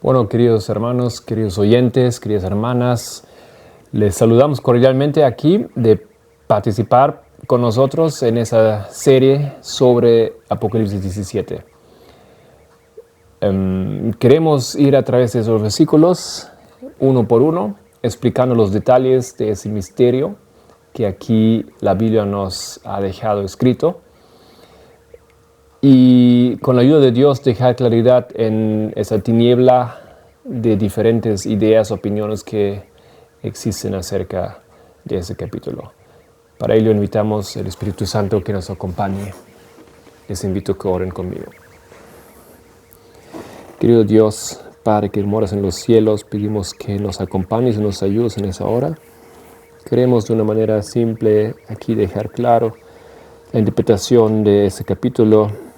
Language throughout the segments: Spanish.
Bueno, queridos hermanos, queridos oyentes, queridas hermanas, les saludamos cordialmente aquí de participar con nosotros en esa serie sobre Apocalipsis 17. Queremos ir a través de esos versículos, uno por uno, explicando los detalles de ese misterio que aquí la Biblia nos ha dejado escrito. Y con la ayuda de Dios dejar claridad en esa tiniebla de diferentes ideas, opiniones que existen acerca de ese capítulo. Para ello invitamos al Espíritu Santo que nos acompañe. Les invito a que oren conmigo. Querido Dios, Padre que moras en los cielos, pedimos que nos acompañes y nos ayudes en esa hora. Queremos de una manera simple aquí dejar claro la interpretación de ese capítulo.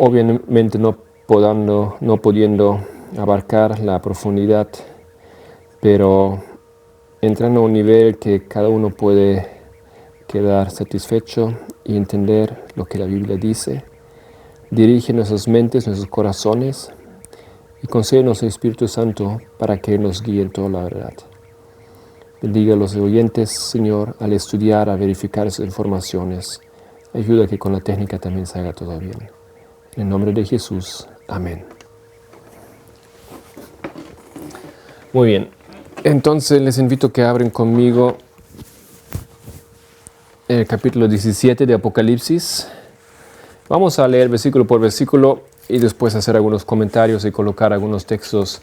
Obviamente no pudiendo abarcar la profundidad, pero entrando a un nivel que cada uno puede quedar satisfecho y entender lo que la Biblia dice. Dirige nuestras mentes, nuestros corazones y concédenos el Espíritu Santo para que nos guíe en toda la verdad. Bendiga a los oyentes, Señor, al estudiar, a verificar esas informaciones. Ayuda a que con la técnica también se haga todo bien. En el nombre de Jesús. Amén. Muy bien. Entonces les invito a que abren conmigo el capítulo 17 de Apocalipsis. Vamos a leer versículo por versículo y después hacer algunos comentarios y colocar algunos textos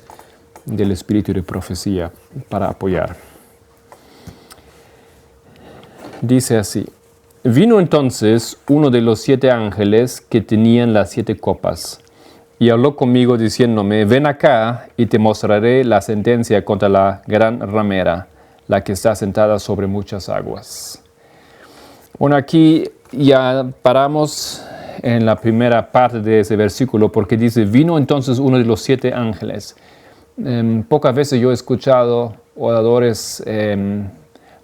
del Espíritu de profecía para apoyar. Dice así: Vino entonces uno de los 7 ángeles que tenían las 7 copas, y habló conmigo diciéndome: Ven acá y te mostraré la sentencia contra la gran ramera, la que está sentada sobre muchas aguas. Bueno, aquí ya paramos en la primera parte de ese versículo porque dice: Vino entonces uno de los 7 ángeles. Pocas veces yo he escuchado oradores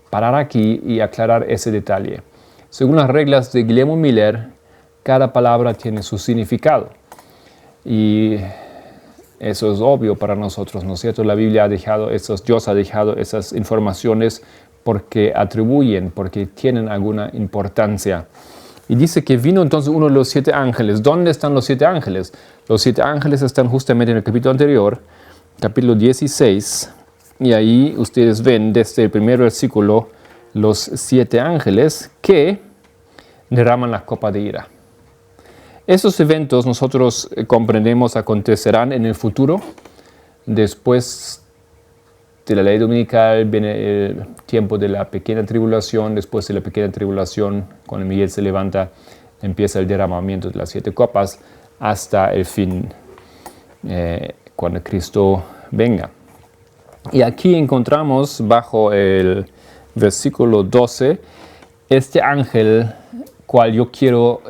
parar aquí y aclarar ese detalle. Según las reglas de Guillermo Miller, cada palabra tiene su significado. Y eso es obvio para nosotros, ¿no es cierto? La Biblia Dios ha dejado esas informaciones porque atribuyen, porque tienen alguna importancia. Y dice que vino entonces uno de los 7 ángeles. ¿Dónde están los 7 ángeles? Los 7 ángeles están justamente en el capítulo anterior, capítulo 16. Y ahí ustedes ven desde el primer versículo los 7 ángeles que derraman la copa de ira. Esos eventos nosotros comprendemos acontecerán en el futuro. Después de la ley dominical viene el tiempo de la pequeña tribulación. Después de la pequeña tribulación, cuando Miguel se levanta, empieza el derramamiento de las 7 copas hasta el fin, cuando Cristo venga. Y aquí encontramos bajo el versículo 12 este ángel cual yo quiero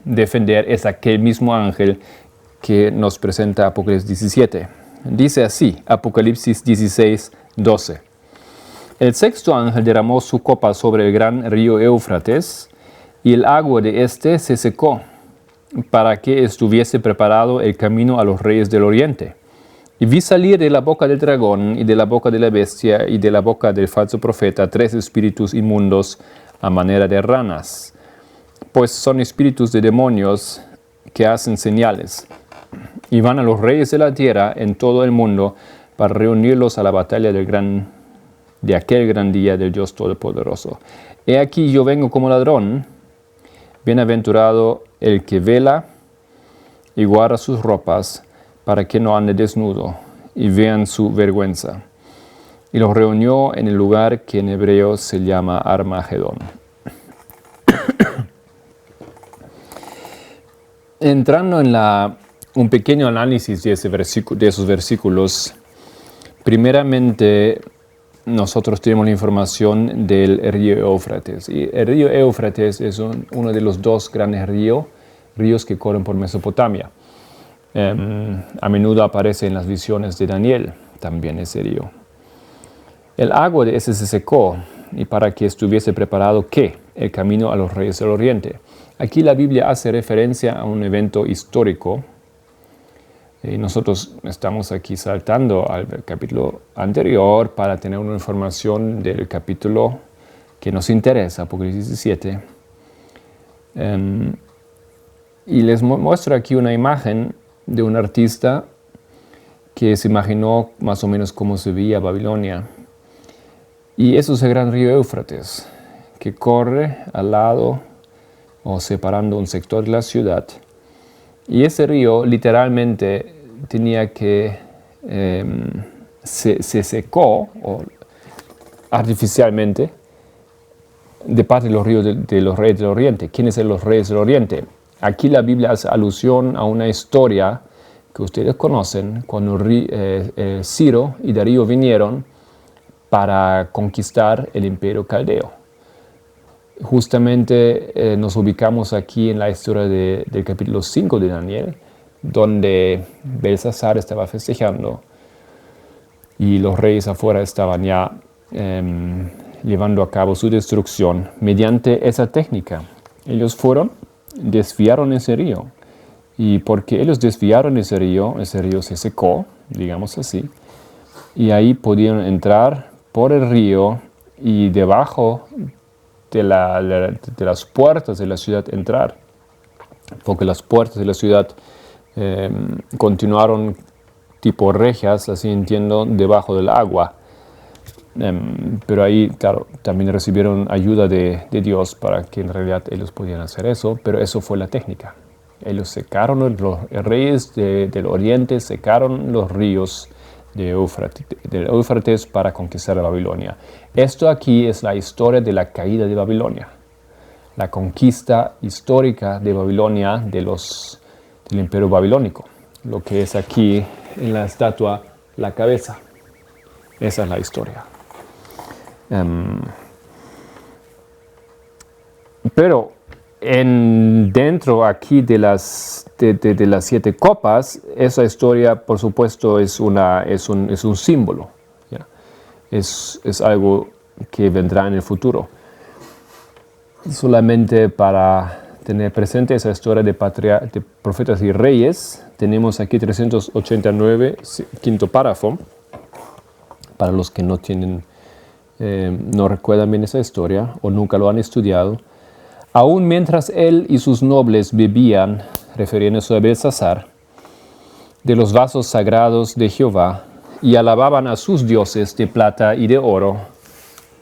defender es aquel mismo ángel que nos presenta Apocalipsis 17. Dice así, Apocalipsis 16, 12. El 6º ángel derramó su copa sobre el gran río Éufrates, y el agua de éste se secó, para que estuviese preparado el camino a los reyes del oriente. Y vi salir de la boca del dragón, y de la boca de la bestia, y de la boca del falso profeta 3 espíritus inmundos a manera de ranas, pues son espíritus de demonios que hacen señales, y van a los reyes de la tierra en todo el mundo para reunirlos a la batalla de aquel gran día del Dios Todopoderoso. He aquí yo vengo como ladrón. Bienaventurado el que vela y guarda sus ropas, para que no ande desnudo y vean su vergüenza. Y los reunió en el lugar que en hebreo se llama Armagedón. Entrando en un pequeño análisis de esos versículos, primeramente nosotros tenemos la información del río Éufrates. Y el río Éufrates es uno de los 2 grandes ríos que corren por Mesopotamia. A menudo aparece en las visiones de Daniel también ese río. El agua de ese se secó, y para que estuviese preparado, ¿qué? El camino a los reyes del oriente. Aquí la Biblia hace referencia a un evento histórico Y nosotros estamos aquí saltando al capítulo anterior para tener una información del capítulo que nos interesa, Apocalipsis 17. Y les muestro aquí una imagen de un artista que se imaginó más o menos cómo se veía Babilonia. Y eso es el gran río Éufrates, que corre al lado o separando un sector de la ciudad. Y ese río literalmente tenía que, se secó artificialmente de parte de los ríos de los reyes del Oriente. ¿Quiénes son los reyes del Oriente? Aquí la Biblia hace alusión a una historia que ustedes conocen, cuando Ciro y Darío vinieron para conquistar el imperio caldeo. Justamente nos ubicamos aquí en la historia del capítulo 5 de Daniel, donde Belsasar estaba festejando y los reyes afuera estaban ya llevando a cabo su destrucción mediante esa técnica. Ellos desviaron ese río. Y porque ellos desviaron ese río se secó, digamos así, y ahí podían entrar por el río y debajo de las puertas de la ciudad entrar, porque las puertas de la ciudad continuaron tipo rejas, así entiendo, debajo del agua. Pero ahí, claro, también recibieron ayuda de Dios para que en realidad ellos pudieran hacer eso, pero eso fue la técnica. Ellos secaron, los reyes del oriente secaron los ríos del Éufrates para conquistar a Babilonia. Esto aquí es la historia de la caída de Babilonia, la conquista histórica de Babilonia del imperio babilónico, lo que es aquí en la estatua la cabeza. Esa es la historia. Pero dentro aquí de las 7 copas, esa historia, por supuesto, es un símbolo. ¿Ya? Es algo que vendrá en el futuro. Solamente para tener presente esa historia de profetas y reyes, tenemos aquí 389, quinto párrafo, para los que no recuerdan bien esa historia o nunca lo han estudiado. Aún mientras él y sus nobles bebían, refiriéndose a Belsasar, de los vasos sagrados de Jehová, y alababan a sus dioses de plata y de oro,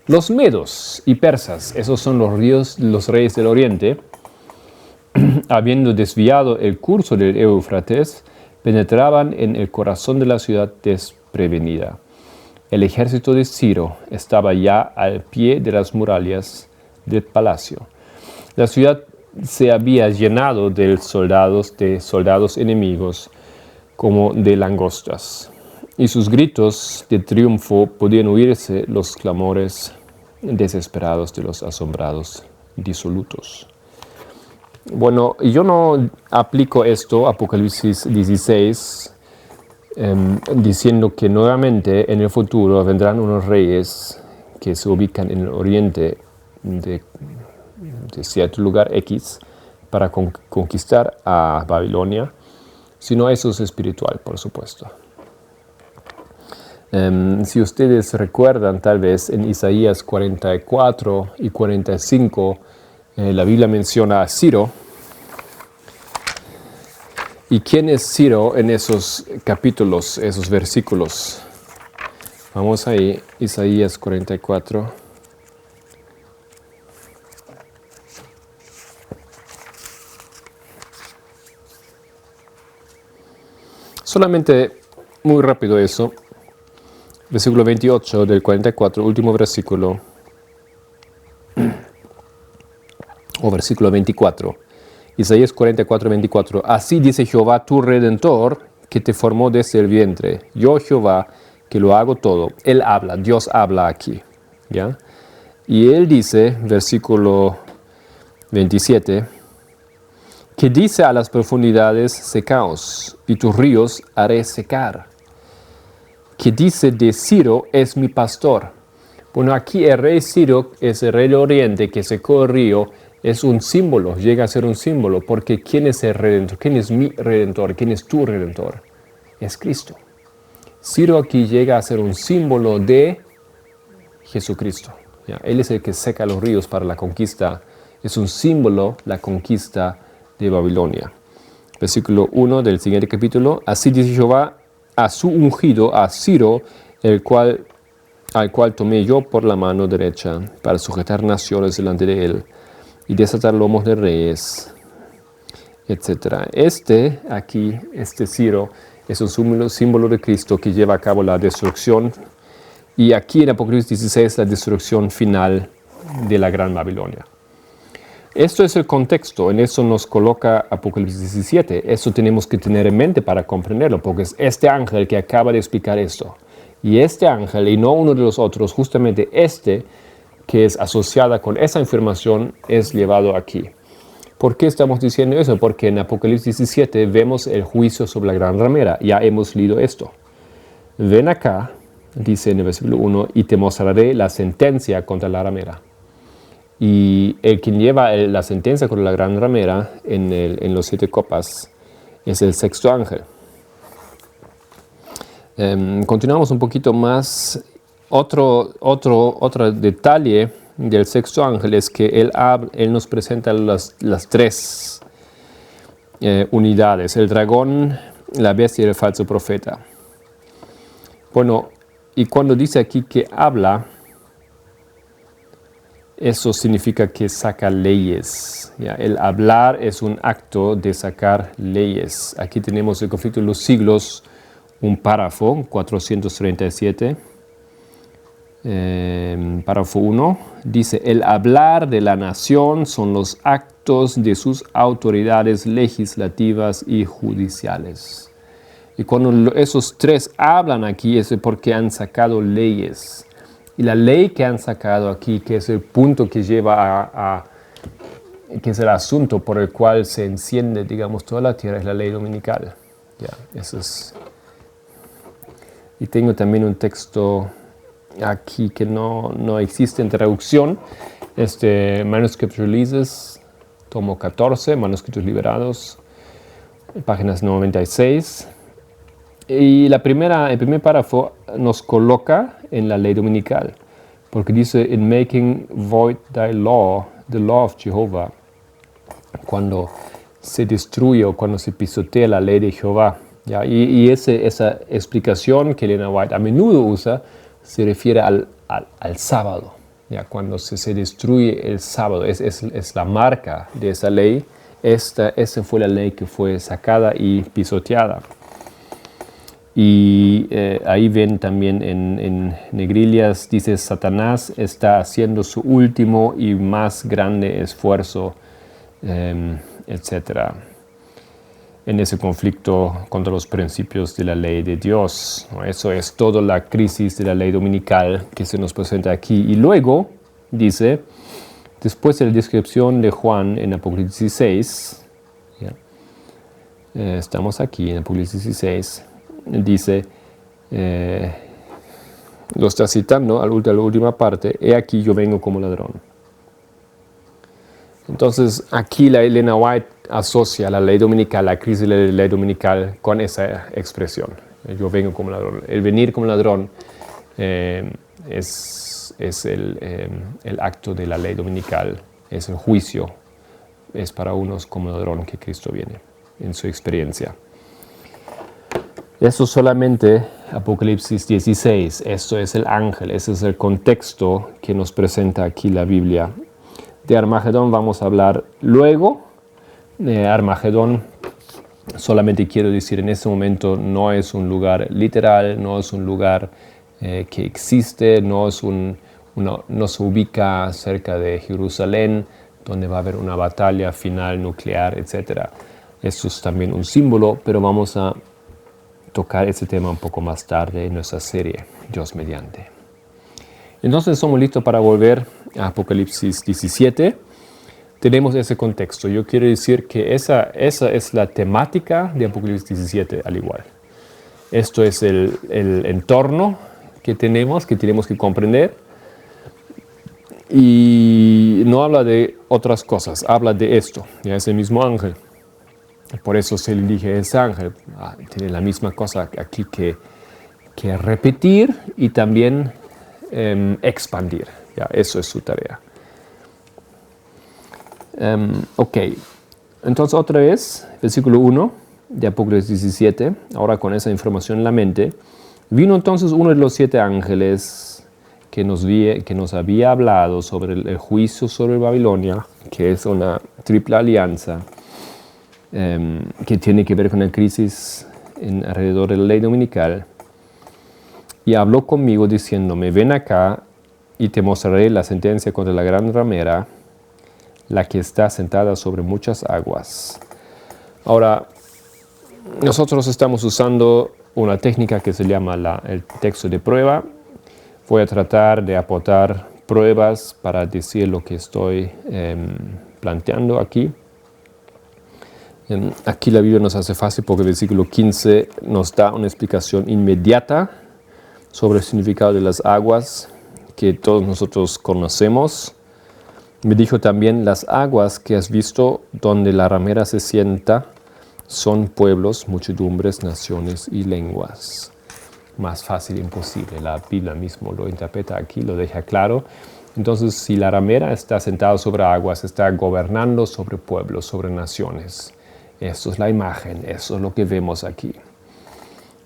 los medos y persas, esos son los reyes del oriente, habiendo desviado el curso del Éufrates, penetraban en el corazón de la ciudad desprevenida. El ejército de Ciro estaba ya al pie de las murallas del palacio. La ciudad se había llenado de soldados enemigos como de langostas, y sus gritos de triunfo podían oírse los clamores desesperados de los asombrados disolutos. Bueno, yo no aplico esto, Apocalipsis 16, diciendo que nuevamente en el futuro vendrán unos reyes que se ubican en el oriente de cierto lugar X para conquistar a Babilonia, sino eso es espiritual, por supuesto. Si ustedes recuerdan, tal vez en Isaías 44 y 45, la Biblia menciona a Ciro. ¿Y quién es Ciro en esos capítulos, esos versículos? Vamos ahí, Isaías 44. Solamente muy rápido eso. Versículo 28 del 44, último versículo. O versículo 24. Isaías 44, 24. Así dice Jehová tu Redentor, que te formó desde el vientre. Yo Jehová, que lo hago todo. Él habla, Dios habla aquí. ¿Ya? Y él dice, versículo 27, que dice a las profundidades, secaos, y tus ríos haré secar. Que dice de Ciro, es mi pastor. Bueno, aquí el rey Ciro es el rey del oriente que secó el río, es un símbolo, llega a ser un símbolo, porque ¿quién es el Redentor? ¿Quién es mi Redentor? ¿Quién es tu Redentor? es Cristo. Ciro aquí llega a ser un símbolo de Jesucristo. ¿Ya? Él es el que seca los ríos para la conquista. Es un símbolo, la conquista de Babilonia. Versículo 1 del siguiente capítulo. Así dice Jehová a su ungido, a Ciro, al cual tomé yo por la mano derecha, para sujetar naciones delante de él, y desatar lomos de reyes, etc. Este Ciro, es un símbolo de Cristo que lleva a cabo la destrucción, y aquí en Apocalipsis 16 la destrucción final de la Gran Babilonia. Esto es el contexto, en eso nos coloca Apocalipsis 17. Eso tenemos que tener en mente para comprenderlo, porque es este ángel que acaba de explicar esto. Y este ángel, y no uno de los otros, justamente este, que es asociada con esa información, es llevado aquí. ¿Por qué estamos diciendo eso? Porque en Apocalipsis 17 vemos el juicio sobre la gran ramera. Ya hemos leído esto. Ven acá, dice en el versículo 1, y te mostraré la sentencia contra la ramera. Y el quien lleva la sentencia contra la gran ramera en los 7 copas es el sexto ángel. Continuamos un poquito más. Otro detalle del sexto ángel es que él nos presenta las 3 unidades: el dragón, la bestia y el falso profeta. Bueno, y cuando dice aquí que habla, eso significa que saca leyes. ¿Ya? El hablar es un acto de sacar leyes. Aquí tenemos el conflicto de los siglos, un párrafo, 437. Párrafo 1, dice: el hablar de la nación son los actos de sus autoridades legislativas y judiciales. Y cuando esos 3 hablan aquí es porque han sacado leyes. Y la ley que han sacado aquí, que es el punto que lleva que es el asunto por el cual se enciende, digamos, toda la tierra, es la ley dominical. Ya, eso es. Y tengo también un texto aquí que no existe en traducción. Manuscript Releases, tomo 14, Manuscritos Liberados, páginas 96. Y el primer párrafo nos coloca en la ley dominical, porque dice: in making void thy law, the law of Jehovah. Cuando se destruye o cuando se pisotea la ley de Jehová. ¿Ya? Y esa explicación que Elena White a menudo usa se refiere al sábado. ¿Ya? Cuando se destruye el sábado, es la marca de esa ley. Esa fue la ley que fue sacada y pisoteada. Y ahí ven también en negrillas, dice: Satanás está haciendo su último y más grande esfuerzo, etc. En ese conflicto contra los principios de la ley de Dios. Eso es toda la crisis de la ley dominical que se nos presenta aquí. Y luego dice, después de la descripción de Juan en Apocalipsis 16, estamos aquí en Apocalipsis 16, dice, lo está citando a la última parte: he aquí yo vengo como ladrón. Entonces aquí la Elena White asocia la ley dominical, la crisis de la ley dominical, con esa expresión: yo vengo como ladrón. El venir como ladrón es el acto de la ley dominical, es el juicio, es para unos como ladrón que Cristo viene en su experiencia. Eso solamente Apocalipsis 16, esto es el ángel, ese es el contexto que nos presenta aquí la Biblia. De Armagedón vamos a hablar luego. Armagedón, solamente quiero decir, en este momento no es un lugar literal, no es un lugar que existe, no se ubica cerca de Jerusalén, donde va a haber una batalla final nuclear, etc. Esto es también un símbolo, pero vamos a tocar ese tema un poco más tarde en nuestra serie, Dios mediante. Entonces somos listos para volver a Apocalipsis 17. Tenemos ese contexto. Yo quiero decir que esa es la temática de Apocalipsis 17 al igual. Esto es el entorno que tenemos que comprender. Y no habla de otras cosas, habla de esto. Ya es el mismo ángel. Por eso se le dije a ese ángel, tiene la misma cosa aquí que repetir y también expandir. Ya, eso es su tarea. Ok, entonces otra vez, versículo 1 de Apocalipsis 17, ahora con esa información en la mente. Vino entonces uno de los 7 ángeles que nos había hablado sobre el juicio sobre Babilonia, que es una triple alianza que tiene que ver con la crisis alrededor de la ley dominical. Y habló conmigo diciéndome, ven acá y te mostraré la sentencia contra la gran ramera, la que está sentada sobre muchas aguas. Ahora, nosotros estamos usando una técnica que se llama el texto de prueba. Voy a tratar de aportar pruebas para decir lo que estoy planteando aquí. Aquí la Biblia nos hace fácil porque el versículo 15 nos da una explicación inmediata sobre el significado de las aguas que todos nosotros conocemos. Me dijo también, las aguas que has visto donde la ramera se sienta son pueblos, muchedumbres, naciones y lenguas. Más fácil imposible. La Biblia mismo lo interpreta aquí, lo deja claro. Entonces, si la ramera está sentada sobre aguas, está gobernando sobre pueblos, sobre naciones. Esto es la imagen, eso es lo que vemos aquí.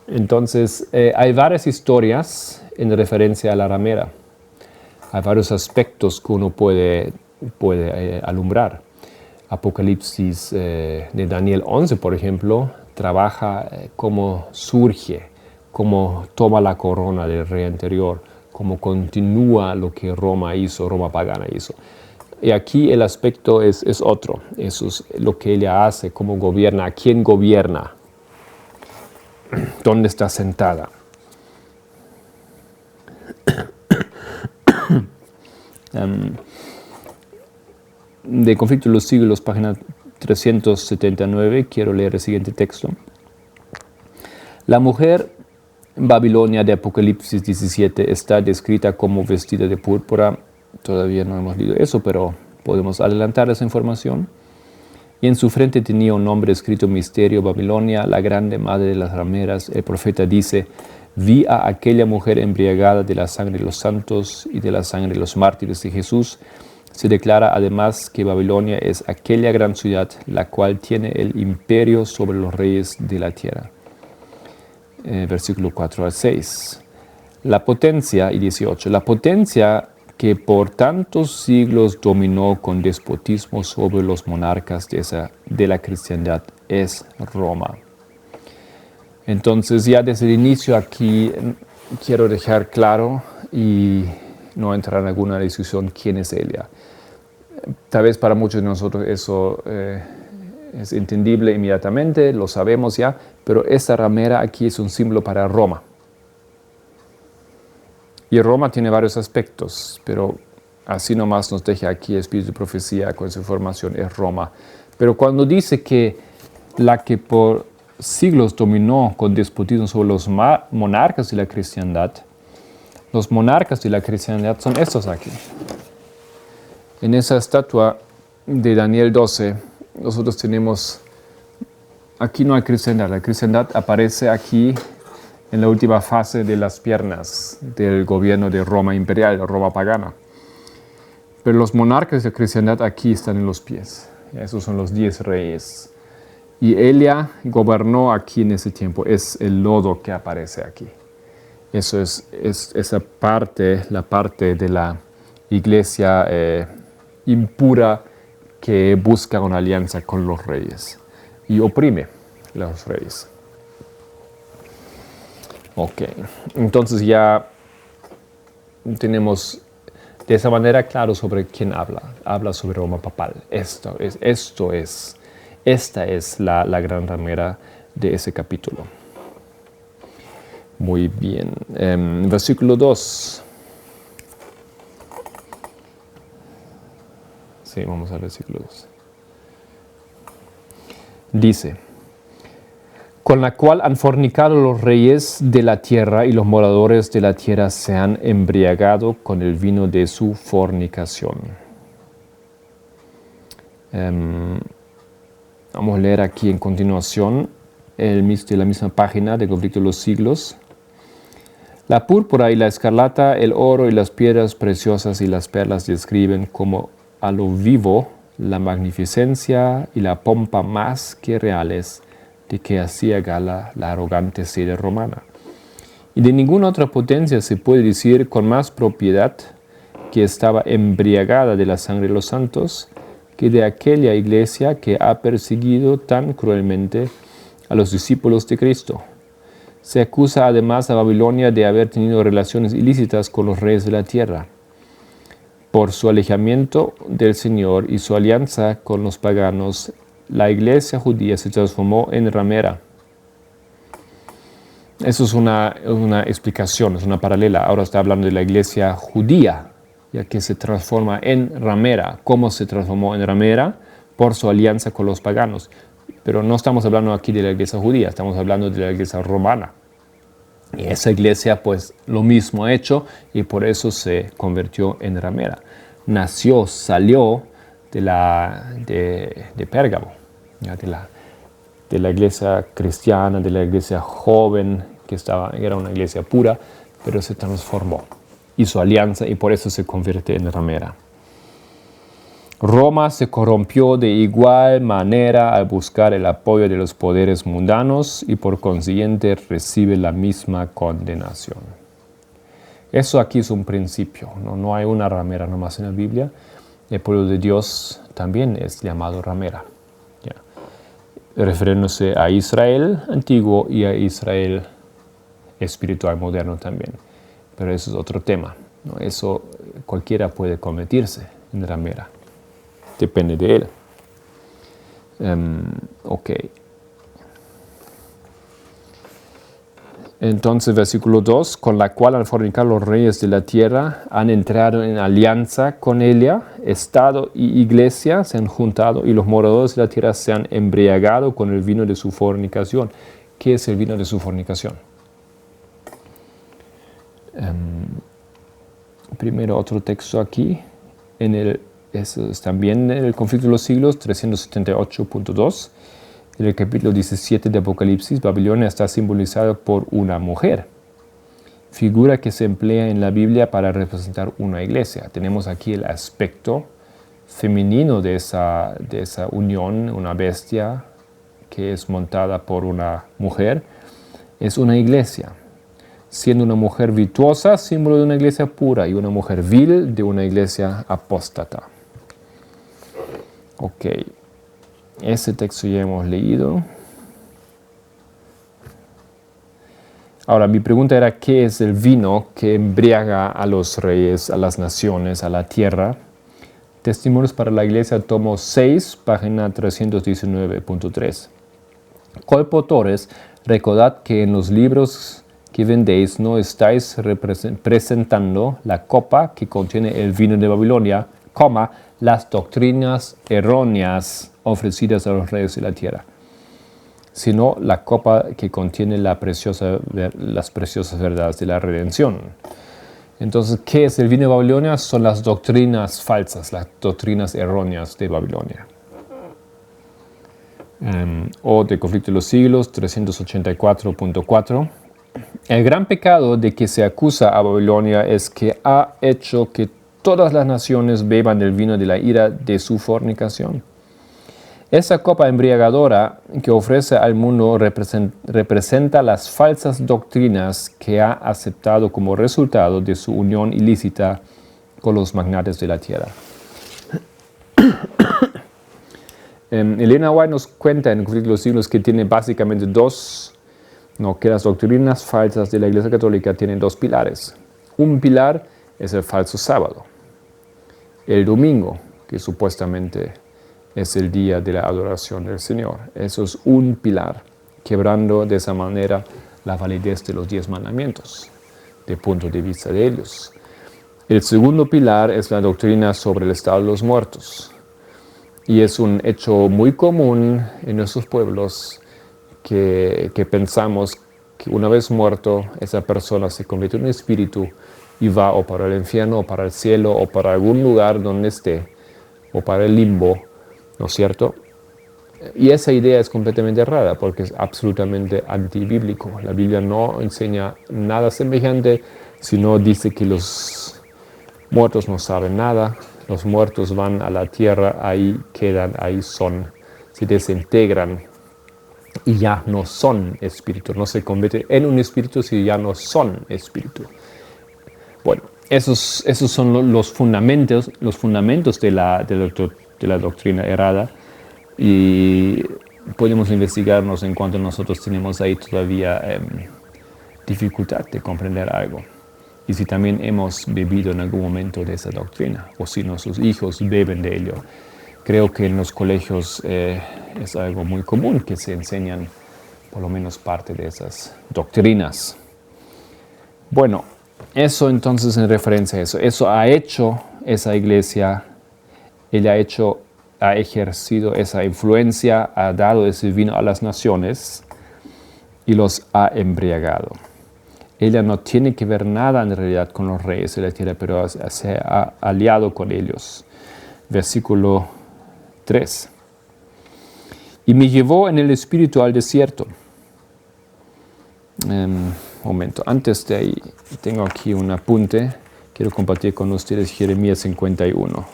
Entonces, hay varias historias en referencia a la ramera. Hay varios aspectos que uno puede alumbrar. Apocalipsis de Daniel 11, por ejemplo, trabaja cómo surge, cómo toma la corona del rey anterior, cómo continúa lo que Roma pagana hizo. Y aquí el aspecto es otro, eso es lo que ella hace, cómo gobierna, a quién gobierna, dónde está sentada. De Conflicto de los Siglos, página 379, quiero leer el siguiente texto. La mujer Babilonia de Apocalipsis 17 está descrita como vestida de púrpura. Todavía no hemos leído eso, pero podemos adelantar esa información. Y en su frente tenía un nombre escrito Misterio Babilonia, la grande madre de las rameras. El profeta dice, vi a aquella mujer embriagada de la sangre de los santos y de la sangre de los mártires de Jesús. Se declara además que Babilonia es aquella gran ciudad, la cual tiene el imperio sobre los reyes de la tierra. Versículo 4 al 6. La potencia, y 18, la potencia que por tantos siglos dominó con despotismo sobre los monarcas de la cristiandad es Roma. Entonces ya desde el inicio aquí quiero dejar claro y no entrar en alguna discusión quién es ella. Tal vez para muchos de nosotros eso es entendible inmediatamente, lo sabemos ya, pero esta ramera aquí es un símbolo para Roma. Y Roma tiene varios aspectos, pero así nomás nos deja aquí el espíritu de profecía con esa información, es Roma. Pero cuando dice que la que por siglos dominó con despotismo sobre los monarcas de la cristiandad, los monarcas de la cristiandad son estos aquí. En esa estatua de Daniel 12, nosotros tenemos, aquí no hay cristiandad, la cristiandad aparece aquí en la última fase de las piernas del gobierno de Roma imperial, de Roma pagana. Pero los monarcas de la cristiandad aquí están en los pies. Esos son los 10 reyes. Y ella gobernó aquí en ese tiempo. Es el lodo que aparece aquí. Eso es esa parte, la parte de la iglesia impura que busca una alianza con los reyes y oprime a los reyes. Ok, entonces ya tenemos de esa manera claro sobre quién habla. Habla sobre Roma papal. Esta es la gran ramera de ese capítulo. Muy bien. Versículo 2. Sí, vamos al versículo 2. Dice, con la cual han fornicado los reyes de la tierra y los moradores de la tierra se han embriagado con el vino de su fornicación. Vamos a leer aquí en continuación de la misma página de Conflicto de los Siglos. La púrpura y la escarlata, el oro y las piedras preciosas y las perlas describen como a lo vivo la magnificencia y la pompa más que reales de que hacía gala la arrogante sede romana. Y de ninguna otra potencia se puede decir con más propiedad que estaba embriagada de la sangre de los santos que de aquella iglesia que ha perseguido tan cruelmente a los discípulos de Cristo. Se acusa además a Babilonia de haber tenido relaciones ilícitas con los reyes de la tierra. Por su alejamiento del Señor y su alianza con los paganos, la iglesia judía se transformó en ramera. Eso es una explicación, es una paralela. Ahora está hablando de la iglesia judía, ya que se transforma en ramera. ¿Cómo se transformó en ramera? Por su alianza con los paganos. Pero no estamos hablando aquí de la iglesia judía, estamos hablando de la iglesia romana. Y esa iglesia, pues, lo mismo ha hecho y por eso se convirtió en ramera. Salió de Pérgamo, ¿ya? de la iglesia cristiana, de la iglesia joven, que era una iglesia pura, pero se transformó. Hizo alianza y por eso se convierte en ramera. Roma se corrompió de igual manera al buscar el apoyo de los poderes mundanos y por consiguiente recibe la misma condenación. Eso aquí es un principio, no hay una ramera nomás en la Biblia. El pueblo de Dios también es llamado ramera, ¿ya? Refiriéndose a Israel antiguo y a Israel espiritual moderno también. Pero eso es otro tema, ¿no? Eso cualquiera puede convertirse en ramera. Depende de él. Ok. Entonces, versículo 2, con la cual al fornicar los reyes de la tierra han entrado en alianza con ella, Estado y iglesia se han juntado y los moradores de la tierra se han embriagado con el vino de su fornicación. ¿Qué es el vino de su fornicación? Primero otro texto aquí, eso es también en el Conflicto de los Siglos, 378.2. En el capítulo 17 de Apocalipsis, Babilonia está simbolizada por una mujer, figura que se emplea en la Biblia para representar una iglesia. Tenemos aquí el aspecto femenino de esa unión, una bestia que es montada por una mujer, es una iglesia. Siendo una mujer virtuosa, símbolo de una iglesia pura, y una mujer vil de una iglesia apóstata. Ok, ese texto ya hemos leído. Ahora, mi pregunta era, ¿qué es el vino que embriaga a los reyes, a las naciones, a la tierra? Testimonios para la Iglesia, tomo 6, página 319.3. Colpotores, recordad que en los libros que vendéis no estáis presentando la copa que contiene el vino de Babilonia, las doctrinas erróneas ofrecidas a los reyes de la tierra, sino la copa que contiene las preciosas verdades de la redención. Entonces, ¿qué es el vino de Babilonia? Son las doctrinas falsas, las doctrinas erróneas de Babilonia. O de Conflicto de los Siglos, 384.4. El gran pecado de que se acusa a Babilonia es que ha hecho que todas las naciones beban del vino de la ira de su fornicación. Esa copa embriagadora que ofrece al mundo representa las falsas doctrinas que ha aceptado como resultado de su unión ilícita con los magnates de la tierra. Elena White nos cuenta en el Conflicto de los Siglos que tiene básicamente que las doctrinas falsas de la Iglesia Católica tienen dos pilares. Un pilar es el falso sábado. El domingo, que supuestamente es el día de la adoración del Señor. Eso es un pilar, quebrando de esa manera la validez de los 10 mandamientos, del punto de vista de ellos. El segundo pilar es la doctrina sobre el estado de los muertos. Y es un hecho muy común en nuestros pueblos que pensamos que una vez muerto, esa persona se convierte en un espíritu y va o para el infierno, o para el cielo, o para algún lugar donde esté, o para el limbo, ¿no es cierto? Y esa idea es completamente errada porque es absolutamente antibíblico. La Biblia no enseña nada semejante, sino dice que los muertos no saben nada, los muertos van a la tierra, ahí quedan, ahí son, se desintegran y ya no son espíritu, no se convierte en un espíritu si ya no son espíritu. Bueno, esos son los fundamentos de la doctrina errada, y podemos investigarnos en cuanto nosotros tenemos ahí todavía dificultad de comprender algo. Y si también hemos bebido en algún momento de esa doctrina, o si nuestros hijos beben de ello. Creo que en los colegios es algo muy común que se enseñan por lo menos parte de esas doctrinas. Bueno, eso entonces en referencia a eso. Eso ha hecho esa iglesia, ella ha ejercido esa influencia, ha dado ese vino a las naciones y los ha embriagado. Ella no tiene que ver nada en realidad con los reyes de la tierra, pero se ha aliado con ellos. Versículo 3. Y me llevó en el espíritu al desierto. Momento, antes de ahí tengo aquí un apunte. Quiero compartir con ustedes Jeremías 51.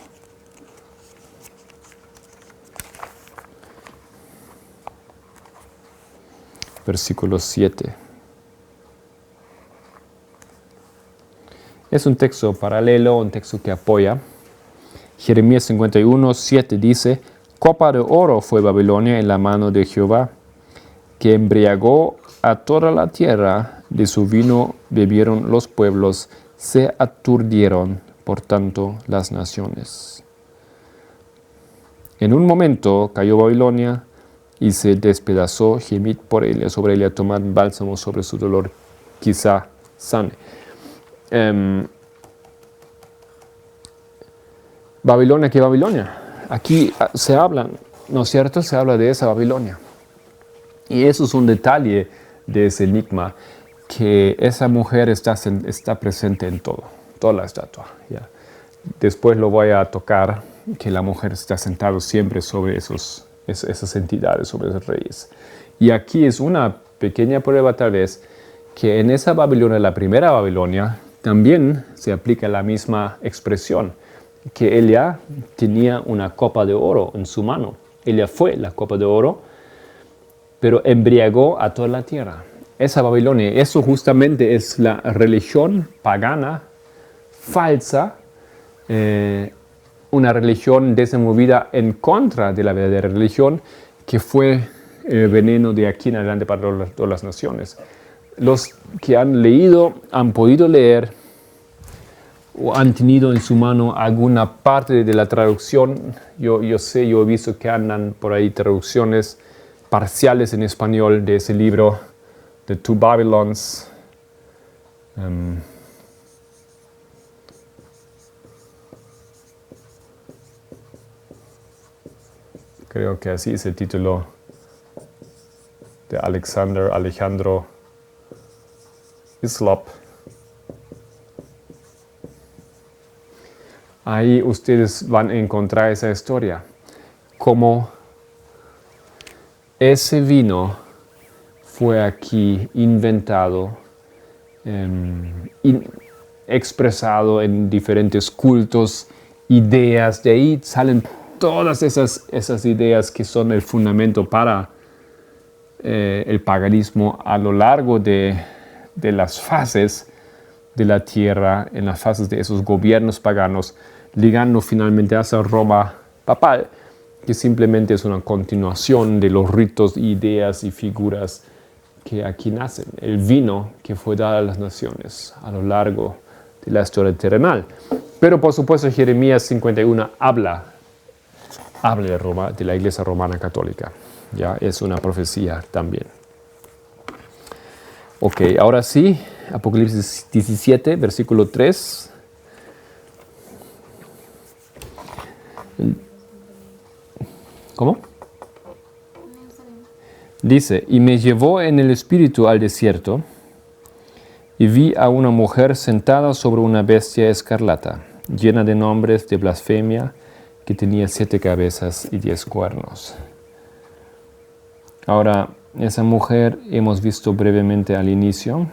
Versículo 7. Es un texto paralelo, un texto que apoya. Jeremías 51, 7 dice: Copa de oro fue Babilonia en la mano de Jehová, que embriagó a toda la tierra, de su vino bebieron los pueblos, se aturdieron por tanto las naciones. En un momento cayó Babilonia y se despedazó, gemid por ella, sobre ella tomad bálsamo sobre su dolor, quizá sane. Babilonia, ¿qué Babilonia? Aquí se habla, ¿no es cierto? Se habla de esa Babilonia. Y eso es un detalle de ese enigma, que esa mujer está presente en todo, toda la estatua. ¿Ya? Después lo voy a tocar, que la mujer está sentada siempre sobre esas entidades, sobre esos reyes. Y aquí es una pequeña prueba tal vez, que en esa Babilonia, la primera Babilonia, también se aplica la misma expresión, que ella tenía una copa de oro en su mano. Ella fue la copa de oro, pero embriagó a toda la tierra. Esa Babilonia, eso justamente es la religión pagana, falsa, una religión desenvolvida en contra de la verdadera religión, que fue el veneno de aquí en adelante para todas las naciones. Los que han leído, han podido leer, o han tenido en su mano alguna parte de la traducción. Yo he visto que andan por ahí traducciones parciales en español de ese libro, The Two Babylons. Creo que así es el título de Alejandro Islop. Ahí ustedes van a encontrar esa historia, cómo ese vino fue aquí inventado, expresado en diferentes cultos, ideas. De ahí salen todas esas ideas que son el fundamento para el paganismo a lo largo de las fases de la tierra, en las fases de esos gobiernos paganos, ligando finalmente hacia Roma papal, que simplemente es una continuación de los ritos, ideas y figuras que aquí nacen. El vino que fue dado a las naciones a lo largo de la historia terrenal. Pero por supuesto Jeremías 51 habla de Roma, de la Iglesia Romana Católica. Ya es una profecía también. Ok, ahora sí, Apocalipsis 17, versículo 3. ¿Cómo? Dice: y me llevó en el espíritu al desierto, y vi a una mujer sentada sobre una bestia escarlata, llena de nombres de blasfemia, que tenía 7 cabezas y 10 cuernos. Ahora, esa mujer hemos visto brevemente al inicio.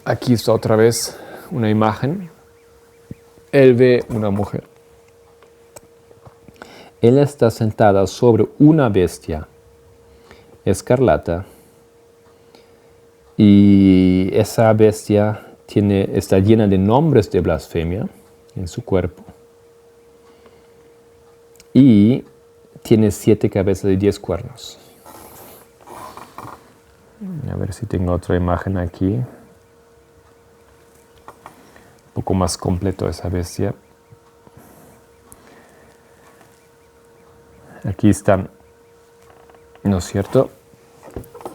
Aquí está otra vez una imagen. Él ve una mujer. Ella está sentada sobre una bestia escarlata y esa bestia está llena de nombres de blasfemia en su cuerpo y tiene 7 cabezas y 10 cuernos. A ver si tengo otra imagen aquí. Un poco más completo esa bestia. Aquí están, ¿no es cierto?,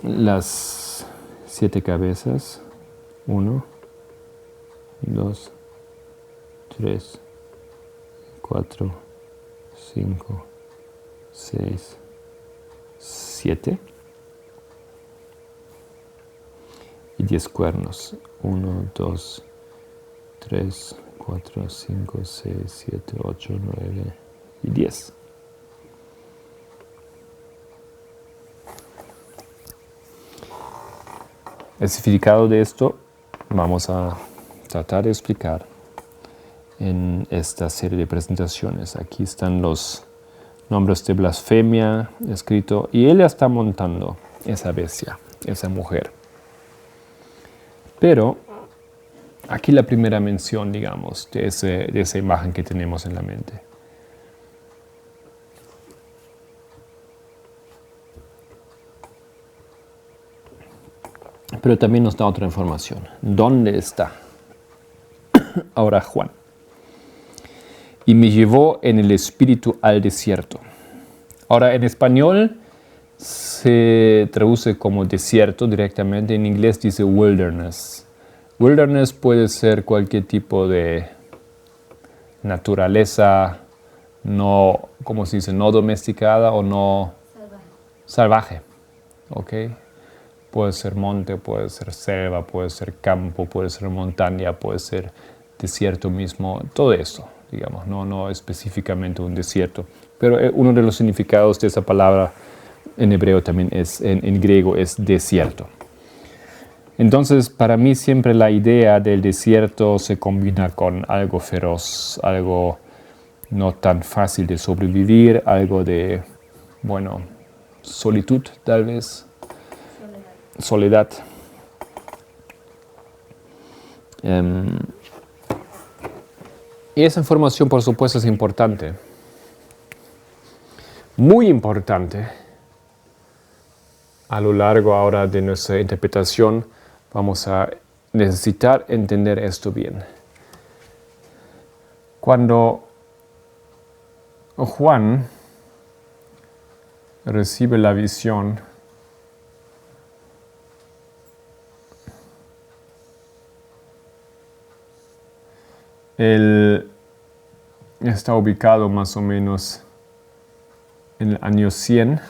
las 7 cabezas. 1, 2, 3, 4, 5, 6, 7. Y 10 cuernos. 1, 2, 3, 4, 5, 6, 7, 8, 9 y 10. El significado de esto vamos a tratar de explicar en esta serie de presentaciones. Aquí están los nombres de blasfemia escrito y ella está montando esa bestia, esa mujer. Pero aquí la primera mención, digamos, de esa imagen que tenemos en la mente. Pero también nos da otra información. ¿Dónde está ahora Juan? Y me llevó en el espíritu al desierto. Ahora, en español se traduce como desierto directamente. En inglés dice wilderness. Wilderness puede ser cualquier tipo de naturaleza no, ¿cómo se dice?, no domesticada o no salvaje. ¿Ok? Puede ser monte, puede ser selva, puede ser campo, puede ser montaña, puede ser desierto mismo, todo eso, digamos, no específicamente un desierto. Pero uno de los significados de esa palabra en hebreo también es, en griego, es desierto. Entonces, para mí siempre la idea del desierto se combina con algo feroz, algo no tan fácil de sobrevivir, algo de, bueno, solitud tal vez. Soledad. Y esa información, por supuesto, es importante. Muy importante. A lo largo ahora de nuestra interpretación, vamos a necesitar entender esto bien. Cuando Juan recibe la visión, él está ubicado más o menos en el año 100,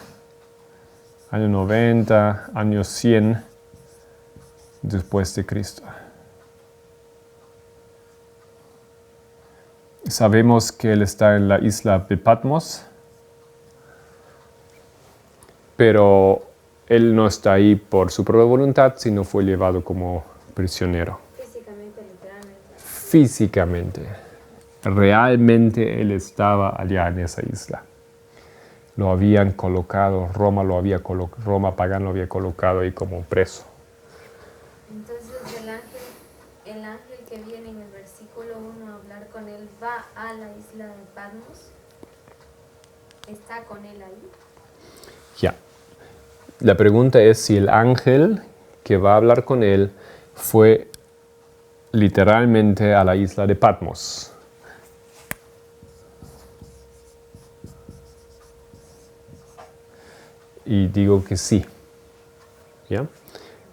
año 90, año 100 después de Cristo. Sabemos que él está en la isla de Patmos, pero él no está ahí por su propia voluntad, sino fue llevado como prisionero. Físicamente, literalmente. Físicamente. Realmente él estaba allá en esa isla. Lo habían colocado, Roma pagana lo había colocado ahí como preso. Entonces el ángel que viene en el versículo 1 a hablar con él va a la isla de Patmos. ¿Está con él ahí? Ya. La pregunta es si el ángel que va a hablar con él fue literalmente a la isla de Patmos. Y digo que sí. ¿Ya?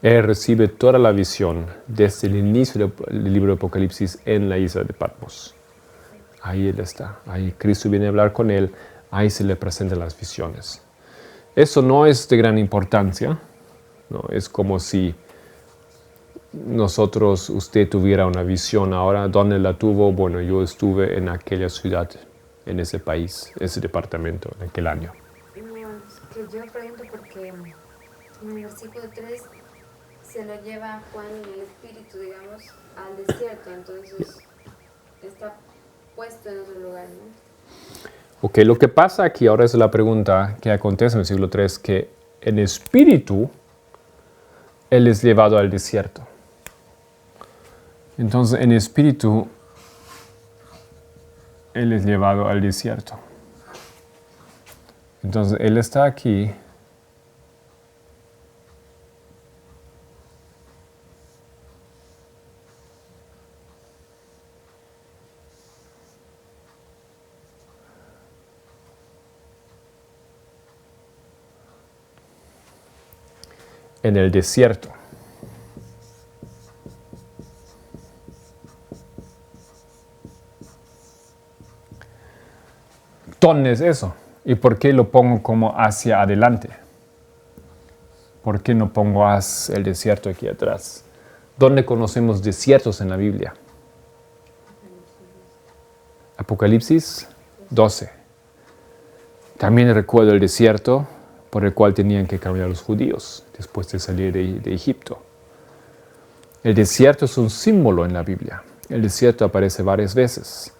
Él recibe toda la visión desde el inicio del libro de Apocalipsis en la isla de Patmos. Ahí él está. Ahí Cristo viene a hablar con él. Ahí se le presentan las visiones. Eso no es de gran importancia. ¿No? Es como si usted tuviera una visión ahora. ¿Dónde la tuvo? Bueno, yo estuve en aquella ciudad, en ese país, ese departamento, en aquel año. No que yo pregunto porque en el versículo 3 se lo lleva Juan en el espíritu, digamos, al desierto, entonces está puesto en otro lugar, ¿no? Ok, lo que pasa aquí ahora es la pregunta que acontece en el siglo 3, que en espíritu Él es llevado al desierto. Entonces, en espíritu, Él es llevado al desierto. Entonces, Él está aquí. En el desierto. ¿Dónde es eso? ¿Y por qué lo pongo como hacia adelante? ¿Por qué no pongo el desierto aquí atrás? ¿Dónde conocemos desiertos en la Biblia? Apocalipsis 12. También recuerdo el desierto por el cual tenían que caminar los judíos después de salir de Egipto. El desierto es un símbolo en la Biblia. El desierto aparece varias veces.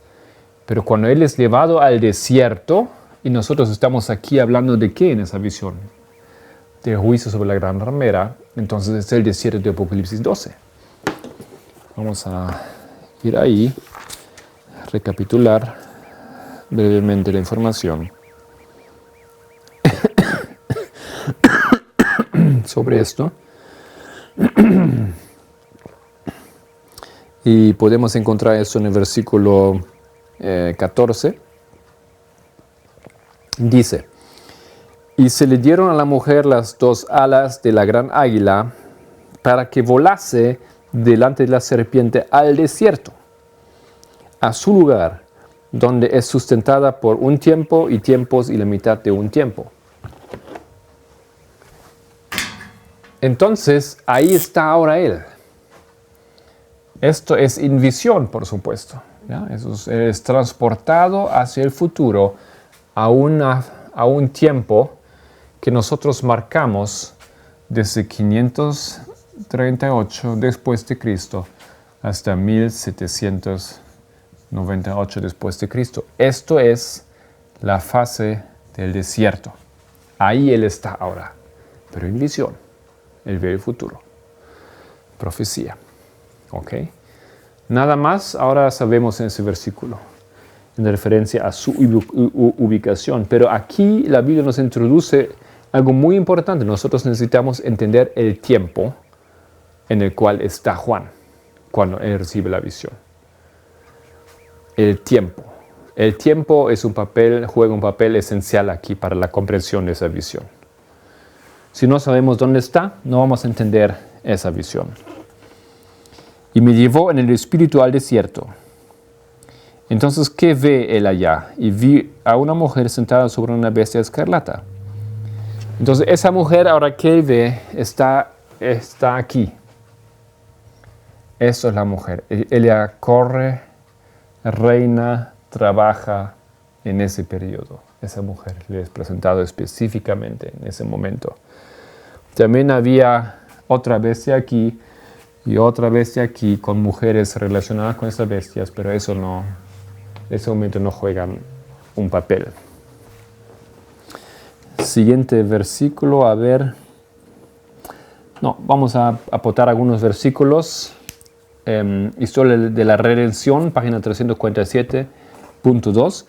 Pero cuando Él es llevado al desierto, y nosotros estamos aquí hablando de qué en esa visión, del juicio sobre la gran ramera, entonces es el desierto de Apocalipsis 12. Vamos a ir ahí, recapitular brevemente la información sobre esto. Y podemos encontrar eso en el versículo 14. Dice: y se le dieron a la mujer las dos alas de la gran águila para que volase delante de la serpiente al desierto, a su lugar, donde es sustentada por un tiempo y tiempos y la mitad de un tiempo. Entonces, ahí está ahora Él. Esto es en visión, por supuesto. ¿Ya? Eso es transportado hacia el futuro a un tiempo que nosotros marcamos desde 538 después de Cristo hasta 1798 después de Cristo. Esto es la fase del desierto. Ahí Él está ahora, pero en visión. Él ve el futuro. Profecía. ¿Ok? Nada más ahora sabemos en ese versículo, en referencia a su ubicación. Pero aquí la Biblia nos introduce algo muy importante. Nosotros necesitamos entender el tiempo en el cual está Juan cuando él recibe la visión. El tiempo. El tiempo juega un papel esencial aquí para la comprensión de esa visión. Si no sabemos dónde está, no vamos a entender esa visión. Y me llevó en el espíritu al desierto. Entonces, ¿qué ve él allá? Y vi a una mujer sentada sobre una bestia escarlata. Entonces, esa mujer, ahora que él ve, está aquí. Eso es la mujer. Ella corre, reina, trabaja en ese periodo. Esa mujer le es presentado específicamente en ese momento. También había otra bestia aquí y otra bestia aquí con mujeres relacionadas con esas bestias, pero eso no, en ese momento no juegan un papel. Siguiente versículo, a ver. No, vamos a aportar algunos versículos. Historia de la redención, página 347.2.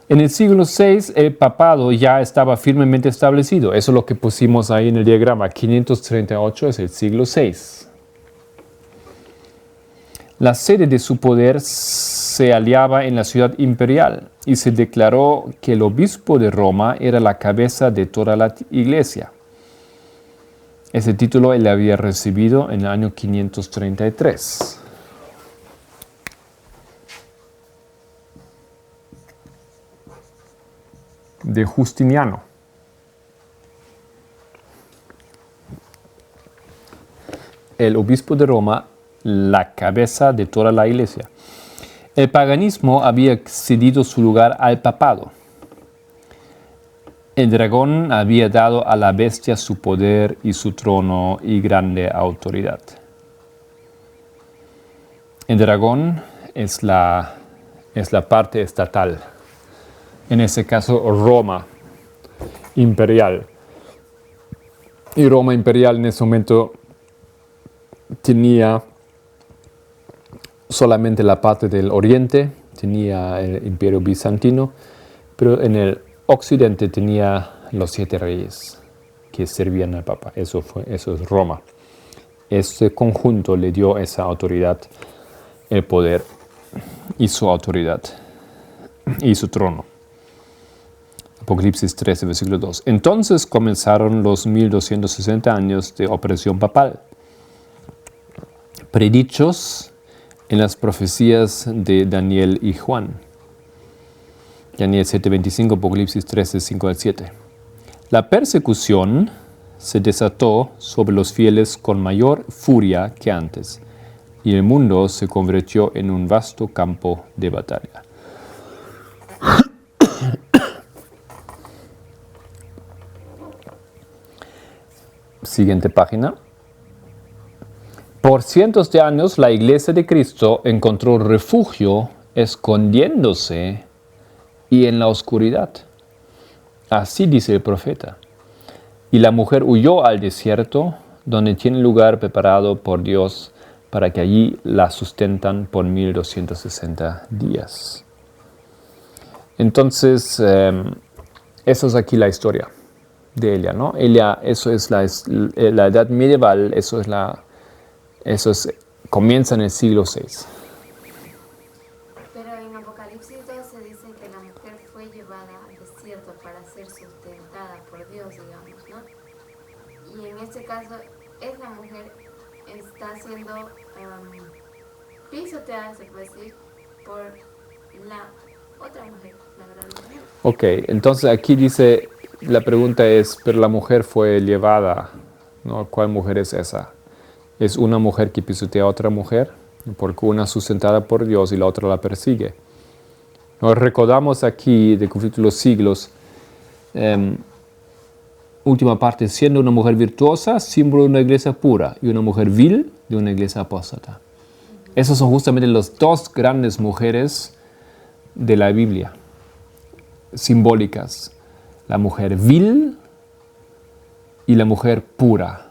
En el siglo VI, el papado ya estaba firmemente establecido. Eso es lo que pusimos ahí en el diagrama. 538 es el siglo VI. La sede de su poder se hallaba en la ciudad imperial y se declaró que el obispo de Roma era la cabeza de toda la iglesia. Ese título él había recibido en el año 533. De Justiniano. El obispo de Roma, la cabeza de toda la iglesia. El paganismo había cedido su lugar al papado. El dragón había dado a la bestia su poder y su trono y grande autoridad. El dragón es la parte estatal. En ese caso, Roma imperial. Y Roma imperial en ese momento tenía solamente la parte del oriente, tenía el imperio bizantino, pero en el occidente tenía los 7 reyes que servían al Papa. Eso es Roma. Este conjunto le dio esa autoridad, el poder y su autoridad y su trono. Apocalipsis 13, versículo 2. Entonces comenzaron los 1260 años de opresión papal, predichos en las profecías de Daniel y Juan. Daniel 7:25, Apocalipsis 13, 5 al 7. La persecución se desató sobre los fieles con mayor furia que antes, y el mundo se convirtió en un vasto campo de batalla. Siguiente página. Por cientos de años la Iglesia de Cristo encontró refugio escondiéndose y en la oscuridad. Así dice el profeta. Y la mujer huyó al desierto, donde tiene lugar preparado por Dios para que allí la sustentan por 1260 días. Entonces, eso es aquí la historia de Elia, ¿no? Elia, eso es la edad medieval, comienza en el siglo VI. Pero en Apocalipsis 12 dice que la mujer fue llevada al desierto para ser sustentada por Dios, digamos, ¿no? Y en este caso, esa mujer está siendo pisoteada, se puede decir, por la otra mujer, la gran mujer. Ok, entonces aquí dice, la pregunta es, pero la mujer fue llevada, ¿no? ¿Cuál mujer es esa? ¿Es una mujer que pisotea a otra mujer? Porque una es sustentada por Dios y la otra la persigue. Nos recordamos aquí del conflicto de los siglos, última parte, siendo una mujer virtuosa, símbolo de una iglesia pura, y una mujer vil de una iglesia apóstata. Esas son justamente las dos grandes mujeres de la Biblia, simbólicas. La mujer vil y la mujer pura.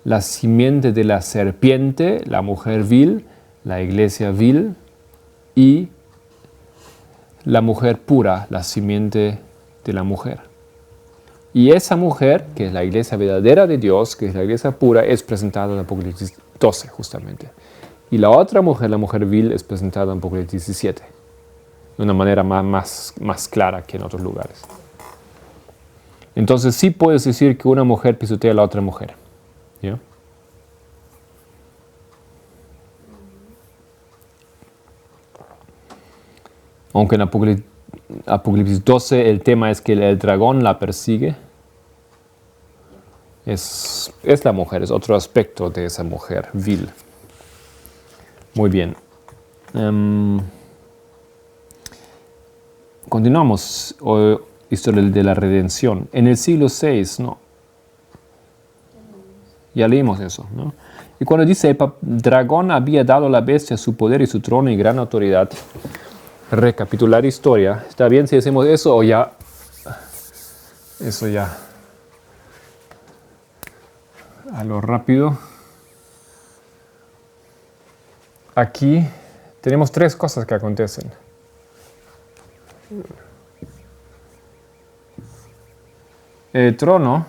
La simiente de la serpiente, la mujer vil, la iglesia vil, y la mujer pura, la simiente de la mujer. Y esa mujer, que es la iglesia verdadera de Dios, que es la iglesia pura, es presentada en Apocalipsis 12 justamente. Y la otra mujer, la mujer vil, es presentada en Apocalipsis 17, de una manera más clara que en otros lugares. Entonces sí puedes decir que una mujer pisotea a la otra mujer. ¿Ya? Aunque en Apocalipsis 12 el tema es que el dragón la persigue, es la mujer, es otro aspecto de esa mujer vil. Muy bien. Continuamos. Historia de la redención. En el siglo VI, ¿no? Ya leímos eso, ¿no? Y cuando dice, el dragón había dado a la bestia su poder y su trono y gran autoridad, recapitular historia. ¿Está bien si decimos eso o ya? Eso ya. A lo rápido. Aquí tenemos 3 cosas que acontecen. El trono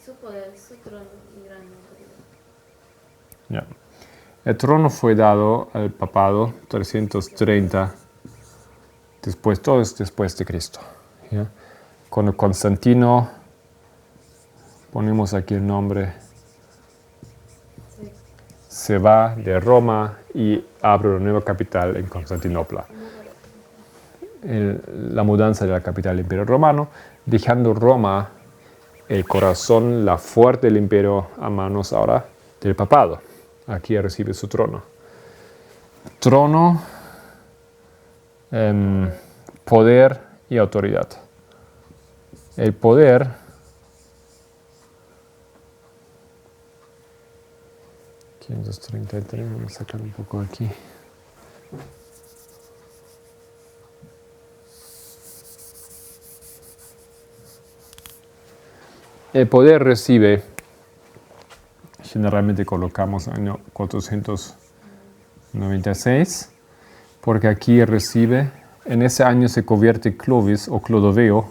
Su poder, su trono y gran autoridad. Ya. El trono fue dado al papado 330 todo es después de Cristo. ¿Ya? Cuando Constantino, ponemos aquí el nombre, se va de Roma y abre una nueva capital en Constantinopla. La mudanza de la capital del Imperio Romano, dejando Roma, el corazón, la fuerte del imperio, a manos ahora del papado. Aquí recibe su trono. trono, poder y autoridad. El poder vamos a sacar un poco aquí. El poder recibe, generalmente colocamos año 496, porque aquí recibe, en ese año se convierte Clovis o Clodoveo,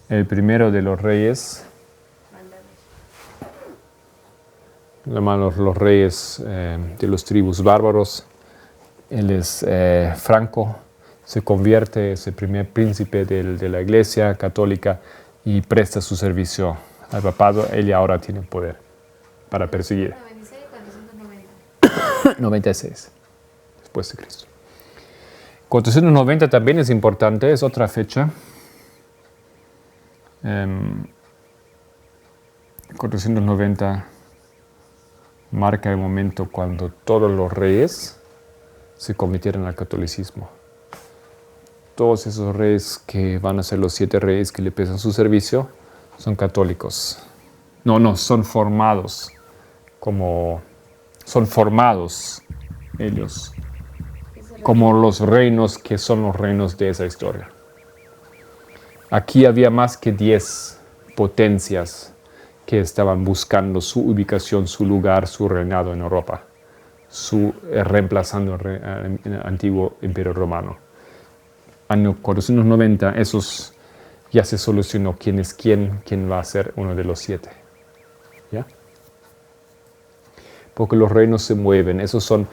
el primero de los reyes, los reyes de los tribus bárbaros. Él es franco, se convierte, es el primer príncipe de la iglesia católica y presta su servicio al papado. Él ahora tiene poder para perseguir. 96, después de Cristo. 490 también es importante, es otra fecha. 490 marca el momento cuando todos los reyes se convirtieron al catolicismo. Todos esos reyes que van a ser los 7 reyes que le prestan su servicio son católicos. No, son formados ellos como los reinos que son los reinos de esa historia. Aquí había más que 10 potencias que estaban buscando su ubicación, su lugar, su reinado en Europa, reemplazando el antiguo Imperio Romano. Año 490, esos ya se solucionó quién es quién va a ser uno de los 7. ¿Ya? Porque los reinos se mueven, esos son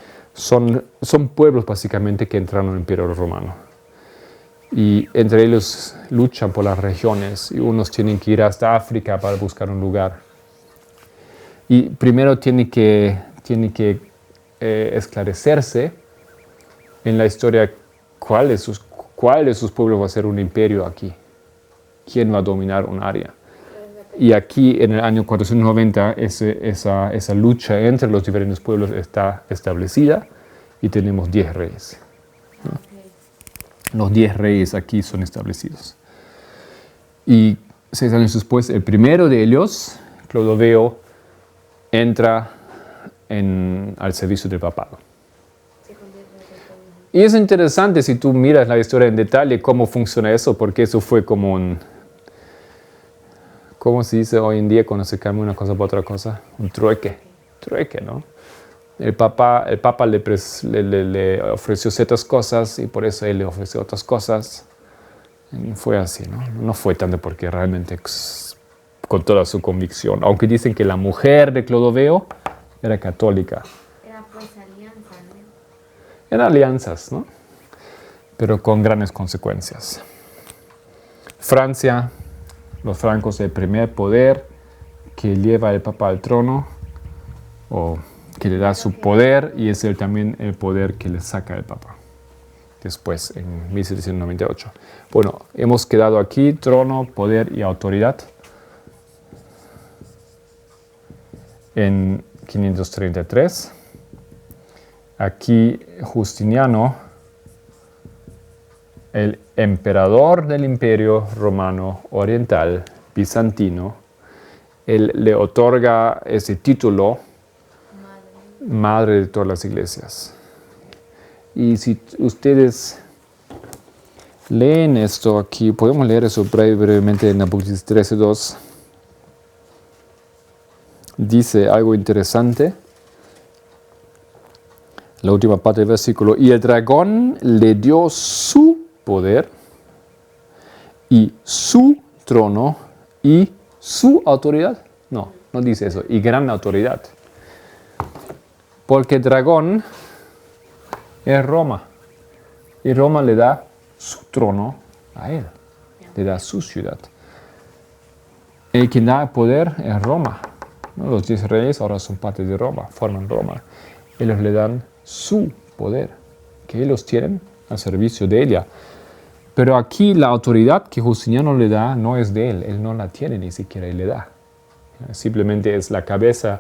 pueblos básicamente que entraron en el Imperio Romano. Y entre ellos luchan por las regiones y unos tienen que ir hasta África para buscar un lugar. Y primero tiene que esclarecerse en la historia cuál de sus pueblos va a ser un imperio aquí. ¿Quién va a dominar un área? Y aquí en el año 490 esa lucha entre los diferentes pueblos está establecida y tenemos 10 reyes. ¿No? Los 10 reyes aquí son establecidos. Y 6 años después, el primero de ellos, Clodoveo, entra al servicio del papado. Y es interesante si tú miras la historia en detalle cómo funciona eso, porque eso fue como ¿cómo se dice hoy en día cuando se cambia una cosa por otra cosa? Un trueque, ¿no? El Papa le ofreció ciertas cosas y por eso él le ofreció otras cosas. Y fue así, ¿no? No fue tanto porque realmente con toda su convicción. Aunque dicen que la mujer de Clodoveo era católica. Era pues alianza, ¿no? Eran alianzas, ¿no? Pero con grandes consecuencias. Francia, los francos, el primer poder que lleva el Papa al trono, o que le da su poder, y es también el poder que le saca el Papa después, en 1798. Bueno, hemos quedado aquí, trono, poder y autoridad. En 533, aquí Justiniano, el emperador del Imperio Romano Oriental, bizantino, él le otorga ese título, madre de todas las iglesias. Y si ustedes leen esto aquí, podemos leer eso brevemente en Apocalipsis 13:2. Dice algo interesante. La última parte del versículo. Y el dragón le dio su poder y su trono y su autoridad. No dice eso. Y gran autoridad. Porque el dragón es Roma. Y Roma le da su trono a él. Le da su ciudad. El que da poder es Roma. ¿No? Los 10 reyes ahora son parte de Roma, forman Roma. Ellos le dan su poder, que ellos tienen al servicio de ella. Pero aquí la autoridad que Justiniano le da no es de él no la tiene ni siquiera, él le da. Simplemente es la cabeza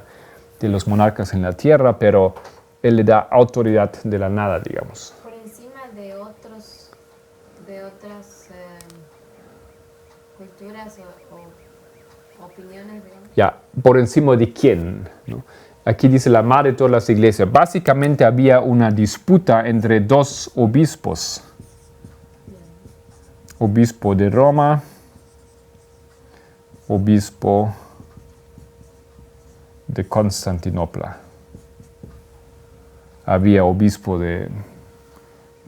de los monarcas en la tierra, pero Él le da autoridad de la nada, digamos. Por encima de otras culturas o opiniones, digamos. Ya, por encima de quién, ¿no? Aquí dice la madre de todas las iglesias. Básicamente había una disputa entre dos obispos. Obispo de Roma, obispo de Constantinopla. Había obispo de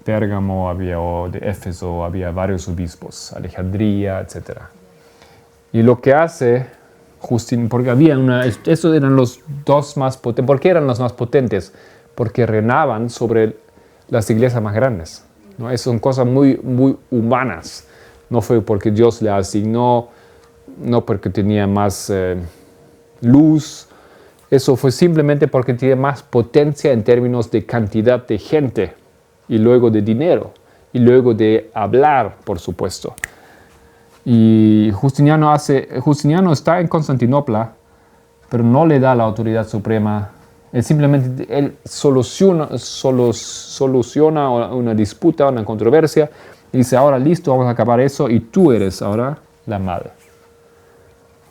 Pérgamo, había de Éfeso, había varios obispos, Alejandría, etc. Y lo que hace Justiniano, porque había estos eran los dos más potentes. ¿Por qué eran los más potentes? Porque reinaban sobre las iglesias más grandes, ¿no? Esas son cosas muy, muy humanas. No fue porque Dios le asignó, no porque tenía más luz. Eso fue simplemente porque tiene más potencia en términos de cantidad de gente y luego de dinero y luego de hablar, por supuesto. Y Justiniano está en Constantinopla, pero no le da la autoridad suprema. Él soluciona una disputa, una controversia, y dice, ahora listo, vamos a acabar eso, y tú eres ahora la madre.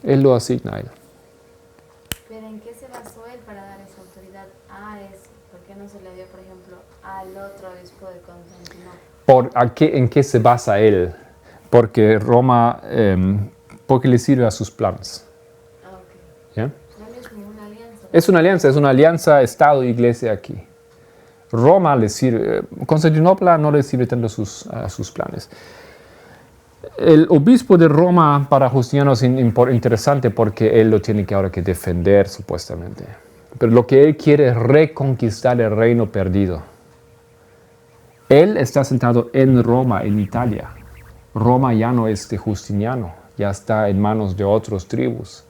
Él lo asigna a él. ¿Pero en qué se basó él para dar esa autoridad a eso? ¿Por qué no se le dio, por ejemplo, al otro obispo de Constantinopla? ¿En qué se basa él? Porque Roma, porque le sirve a sus planes. Ah, ok. ¿Ya? No es como una alianza. Es una alianza Estado-Iglesia aquí. Roma le sirve, Constantinopla no le sirve tanto a sus planes. El obispo de Roma para Justiniano es interesante porque él lo tiene que ahora que defender supuestamente. Pero lo que él quiere es reconquistar el reino perdido. Él está sentado en Roma, en Italia. Roma ya no es de Justiniano, ya está en manos de otras tribus.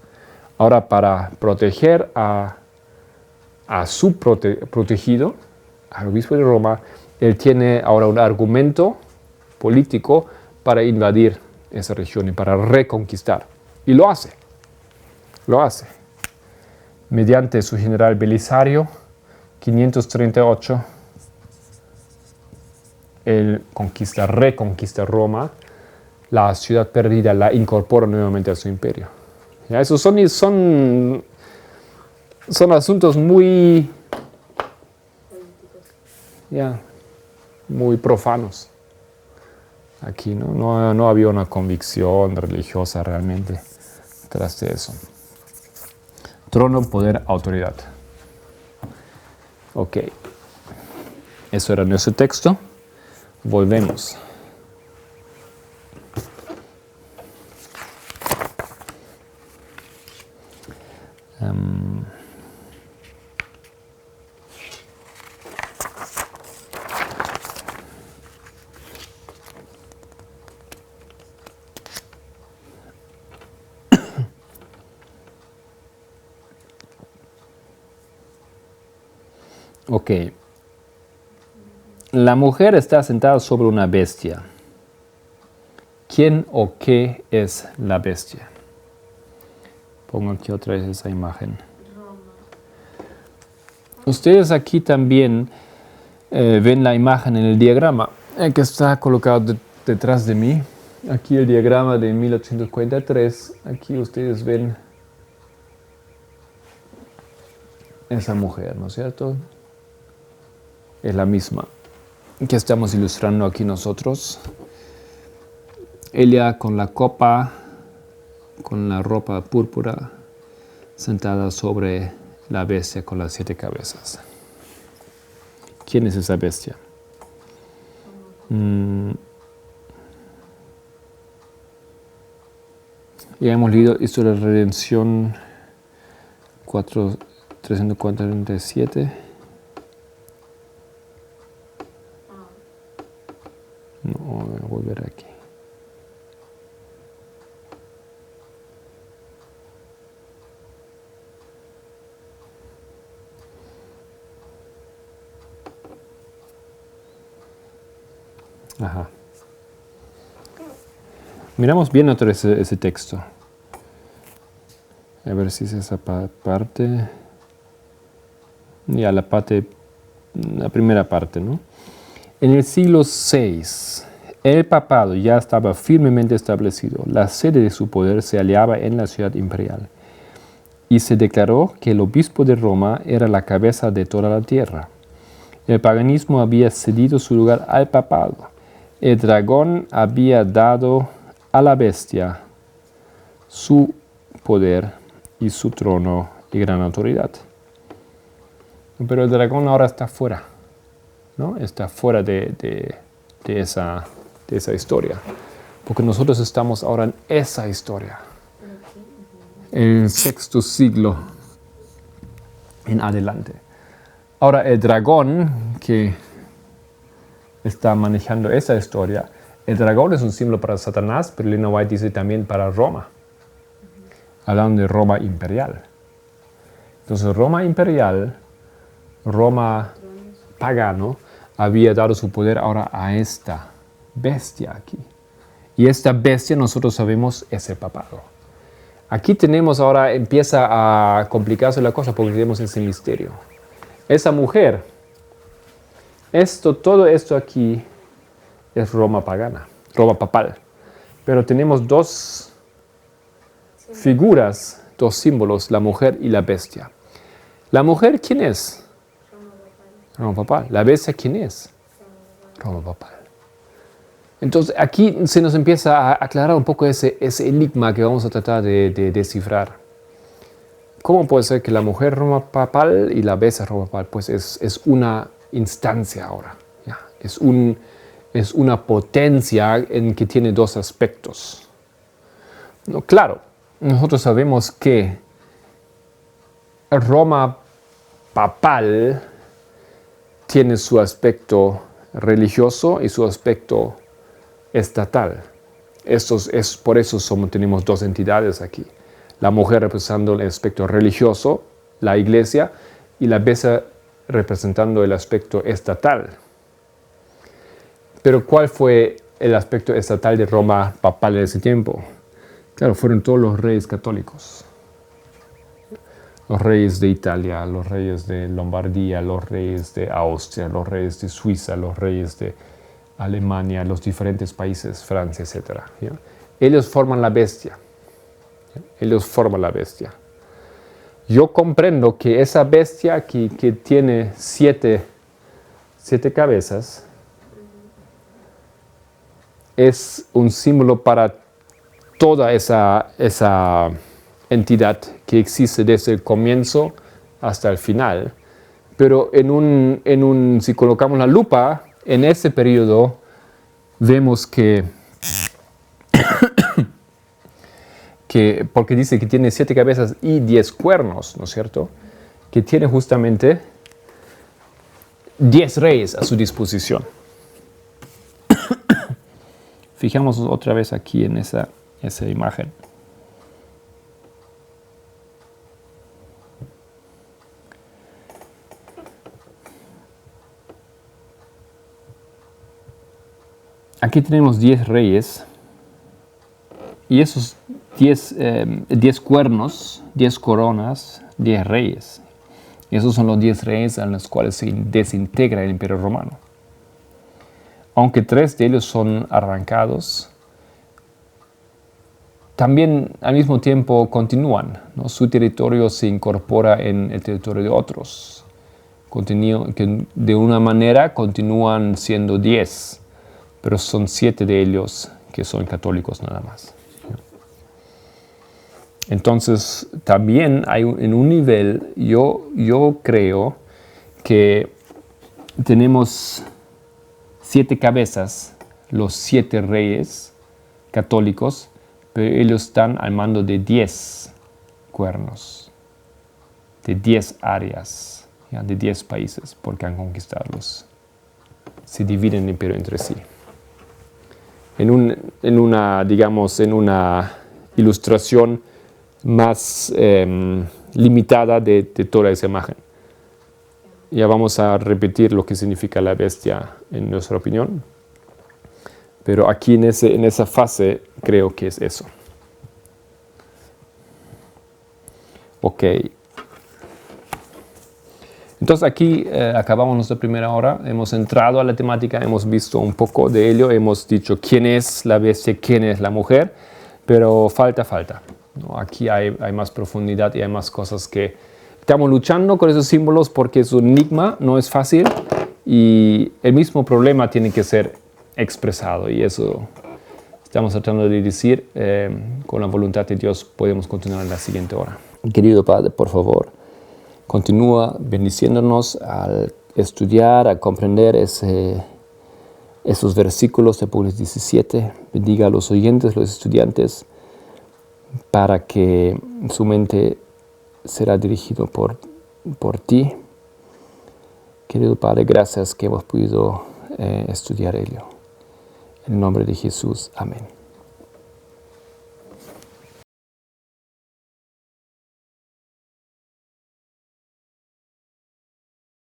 Ahora, para proteger a su protegido, al obispo de Roma, él tiene ahora un argumento político para invadir esa región y para reconquistar. Y lo hace. Lo hace. Mediante su general Belisario, 538, él reconquista Roma, la ciudad perdida la incorpora nuevamente a su imperio. ¿Ya? Esos son asuntos muy, muy profanos. Aquí no había una convicción religiosa realmente tras de eso. Trono, poder, autoridad. Ok. Eso era nuestro texto. Volvemos. Ok. La mujer está sentada sobre una bestia. ¿Quién o qué es la bestia? Pongo aquí otra vez esa imagen. Ustedes aquí también ven la imagen en el diagrama que está colocado detrás de mí. Aquí el diagrama de 1843. Aquí ustedes ven esa mujer, ¿no es cierto? Es la misma que estamos ilustrando aquí nosotros. Ella con la copa, con la ropa púrpura, sentada sobre la bestia con las 7 cabezas. ¿Quién es esa bestia? Ya hemos leído Historia de la Redención 347. No, voy a volver aquí. Ajá. Miramos bien otra vez ese texto. A ver si es esa parte. Ya, la parte la primera parte, ¿no? En el siglo VI, el papado ya estaba firmemente establecido. La sede de su poder se hallaba en la ciudad imperial. Y se declaró que el obispo de Roma era la cabeza de toda la tierra. El paganismo había cedido su lugar al papado. El dragón había dado a la bestia su poder y su trono y gran autoridad. Pero el dragón ahora está fuera, ¿no? Está fuera de esa historia. Porque nosotros estamos ahora en esa historia. El sexto siglo en adelante. Ahora el dragón que está manejando esa historia, el dragón es un símbolo para Satanás, pero Elena White dice también para Roma. Hablando de Roma imperial. Entonces Roma imperial, Roma pagano, había dado su poder ahora a esta bestia aquí. Y esta bestia nosotros sabemos es el papado. Aquí tenemos ahora, empieza a complicarse la cosa porque tenemos ese misterio. Esa mujer, todo esto aquí es Roma pagana, Roma papal. Pero tenemos dos figuras, dos símbolos, la mujer y la bestia. ¿La mujer quién es? Roma papal. ¿La bestia quién es? Roma papal. Entonces aquí se nos empieza a aclarar un poco ese enigma que vamos a tratar de descifrar. ¿Cómo puede ser que la mujer Roma papal y la bestia Roma papal? Pues es una instancia ahora. ¿Ya? Es una potencia en que tiene dos aspectos. No, claro, nosotros sabemos que Roma papal tiene su aspecto religioso y su aspecto estatal. Por eso tenemos dos entidades aquí. La mujer representando el aspecto religioso, la iglesia, y la bestia representando el aspecto estatal. Pero ¿cuál fue el aspecto estatal de Roma papal en ese tiempo? Claro, fueron todos los reyes católicos. Los reyes de Italia, los reyes de Lombardía, los reyes de Austria, los reyes de Suiza, los reyes de Alemania, los diferentes países, Francia, etc. ¿Ya? Ellos forman la bestia. ¿Ya? Ellos forman la bestia. Yo comprendo que esa bestia que tiene siete cabezas es un símbolo para toda esa entidad que existe desde el comienzo hasta el final. Pero si colocamos la lupa, en ese periodo vemos que porque dice que tiene 7 cabezas y 10 cuernos, ¿no es cierto? Que tiene justamente 10 reyes a su disposición. Fijamos otra vez aquí en esa imagen. Aquí tenemos 10 reyes y esos 10 cuernos, 10 coronas, 10 reyes. Y esos son los 10 reyes a los cuales se desintegra el Imperio Romano. Aunque 3 de ellos son arrancados, también al mismo tiempo continúan, ¿no? Su territorio se incorpora en el territorio de otros. Que de una manera continúan siendo 10. Pero son 7 de ellos que son católicos nada más. Entonces, también hay en un nivel, yo creo que tenemos 7 cabezas, los 7 reyes católicos, pero ellos están al mando de 10 cuernos, de 10 áreas, ¿ya? De 10 países, porque han conquistado se dividen el imperio entre sí. En una ilustración más limitada de toda esa imagen. Ya vamos a repetir lo que significa la bestia en nuestra opinión. Pero aquí en esa fase creo que es eso. Ok. Entonces aquí acabamos nuestra primera hora, hemos entrado a la temática, hemos visto un poco de ello, hemos dicho quién es la bestia, quién es la mujer, pero falta, ¿no? Aquí hay más profundidad y hay más cosas que estamos luchando con esos símbolos porque es un enigma, no es fácil y el mismo problema tiene que ser expresado y eso estamos tratando de decir. Con la voluntad de Dios podemos continuar en la siguiente hora. Querido Padre, por favor, continúa bendiciéndonos al estudiar, a comprender esos versículos de Apocalipsis 17. Bendiga a los oyentes, los estudiantes, para que su mente será dirigido por ti. Querido Padre, gracias que hemos podido estudiar ello. En el nombre de Jesús, amén.